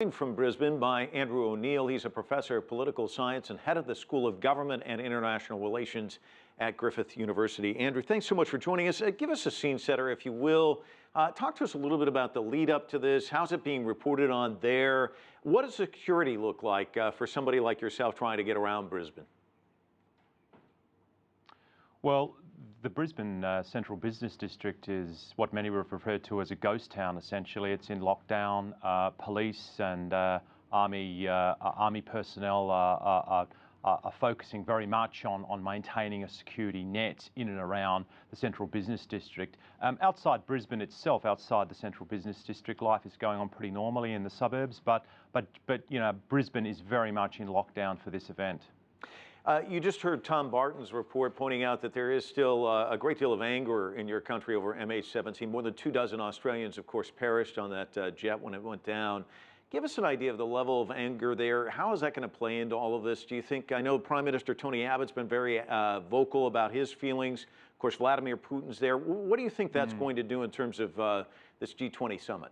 From Brisbane by Andrew O'Neil. He's a professor of political science and head of the School of Government and International Relations at Griffith University. Andrew, thanks so much for joining us. Give us a scene setter, if you will. Talk to us a little bit about the lead up to this. How's it being reported on there? What does security look like for somebody like yourself trying to get around Brisbane? Well, the Brisbane Central Business District is what many would refer to as a ghost town, essentially. It's in lockdown. Police and army personnel are focusing very much on maintaining a security net in and around the Central Business District. Outside Brisbane itself, outside the Central Business District, life is going on pretty normally in the suburbs, but you know, Brisbane is very much in lockdown for this event. You just heard Tom Barton's report pointing out that there is still a great deal of anger in your country over MH17. More than 24 Australians, of course, perished on that jet when it went down. Give us an idea of the level of anger there. How is that going to play into all of this? Do you think, I know Prime Minister Tony Abbott's been very vocal about his feelings. Of course, Vladimir Putin's there. What do you think that's going to do in terms of this G20 summit?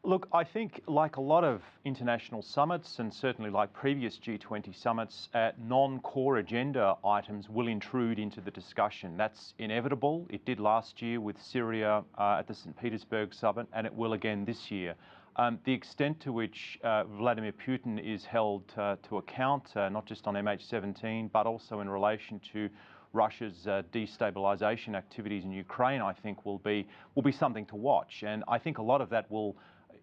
Look, I think like a lot of international summits and certainly like previous G20 summits, non-core agenda items will intrude into the discussion. That's inevitable. It did last year with Syria at the St. Petersburg summit, and it will again this year. The extent to which Vladimir Putin is held to account, not just on MH17, but also in relation to Russia's destabilization activities in Ukraine, I think will be something to watch. And I think a lot of that will,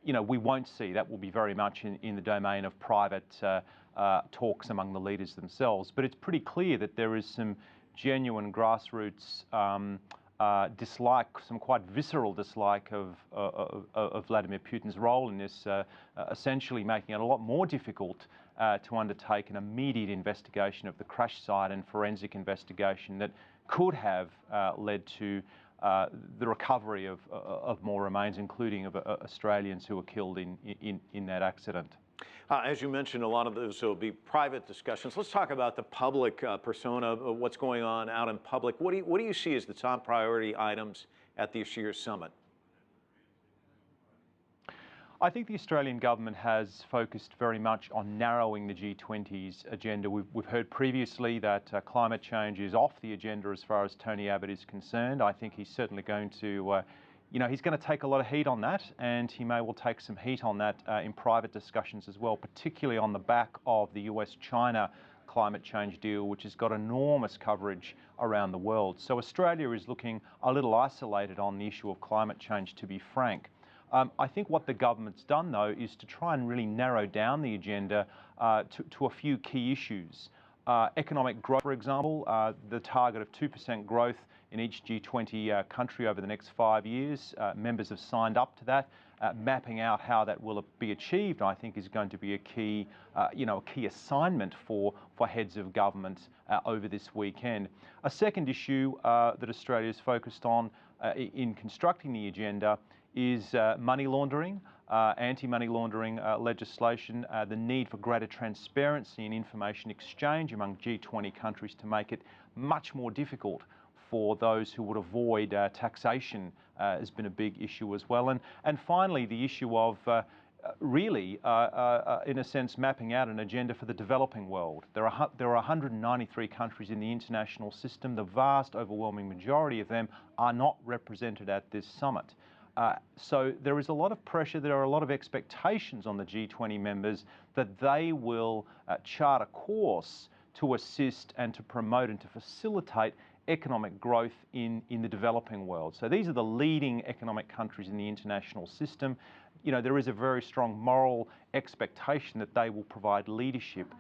you know, we won't see. That will be very much in the domain of private talks among the leaders themselves. But it's pretty clear that there is some genuine grassroots dislike, some quite visceral dislike of Vladimir Putin's role in this, essentially making it a lot more difficult to undertake an immediate investigation of the crash site and forensic investigation that could have led to the recovery of more remains, including of Australians who were killed in that accident. As you mentioned, a lot of those will be private discussions. Let's talk about the public persona of what's going on out in public. What do you see as the top priority items at this year's summit? I think the Australian government has focused very much on narrowing the G20's agenda. We've heard previously that climate change is off the agenda as far as Tony Abbott is concerned. I think he's certainly going to, he's going to take a lot of heat on that, and he may well take some heat on that in private discussions as well, particularly on the back of the US-China climate change deal, which has got enormous coverage around the world. So Australia is looking a little isolated on the issue of climate change, to be frank. I think what the government's done, though, is to try and really narrow down the agenda to a few key issues. Economic growth, for example, the target of 2% growth in each G20 country over the next 5 years. Members have signed up to that. Mapping out how that will be achieved, I think, is going to be a key, a key assignment for heads of government over this weekend. A second issue that Australia is focused on in constructing the agenda is money laundering, anti-money laundering legislation, the need for greater transparency and information exchange among G20 countries to make it much more difficult for those who would avoid taxation has been a big issue as well. And finally, the issue of really, in a sense, mapping out an agenda for the developing world. There are 193 countries in the international system. The vast, overwhelming majority of them are not represented at this summit. So there is a lot of pressure, there are a lot of expectations on the G20 members that they will chart a course to assist and to promote and to facilitate economic growth in the developing world. So these are the leading economic countries in the international system. You know, there is a very strong moral expectation that they will provide leadership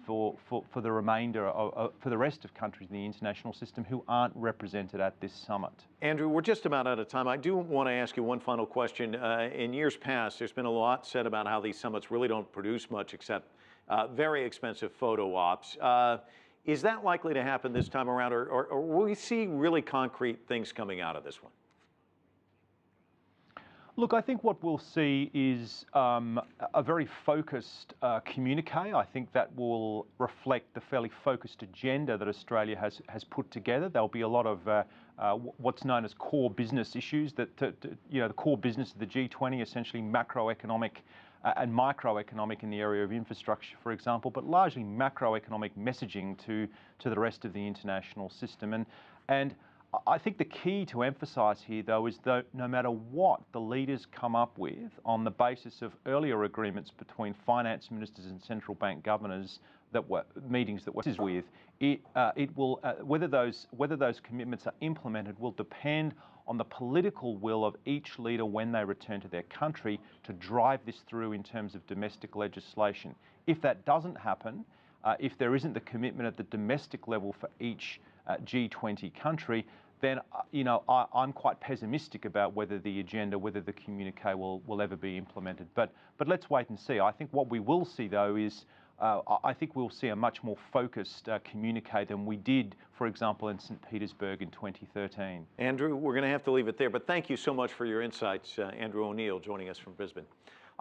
for the remainder for the rest of countries in the international system who aren't represented at this summit. Andrew, we're just about out of time. I do want to ask you one final question. In years past, there's been a lot said about how these summits really don't produce much except very expensive photo ops. Is that likely to happen this time around, or will we see really concrete things coming out of this one? Look, I think what we'll see is a very focused communique. I think that will reflect the fairly focused agenda that Australia has put together. There'll be a lot of what's known as core business issues, that the core business of the G20, essentially macroeconomic and microeconomic in the area of infrastructure, for example, but largely macroeconomic messaging to the rest of the international system. And I think the key to emphasise here, though, is that no matter what the leaders come up with on the basis of earlier agreements between finance ministers and central bank governors that were meetings that were with, it will whether those commitments are implemented will depend on the political will of each leader when they return to their country to drive this through in terms of domestic legislation. If that doesn't happen, if there isn't the commitment at the domestic level for each G20 country, then I'm quite pessimistic about whether the agenda, whether the communique will ever be implemented. But let's wait and see. I think what we will see, though, is I think we'll see a much more focused communique than we did, for example, in St. Petersburg in 2013. Andrew, we're going to have to leave it there, but thank you so much for your insights. Andrew O'Neil joining us from Brisbane.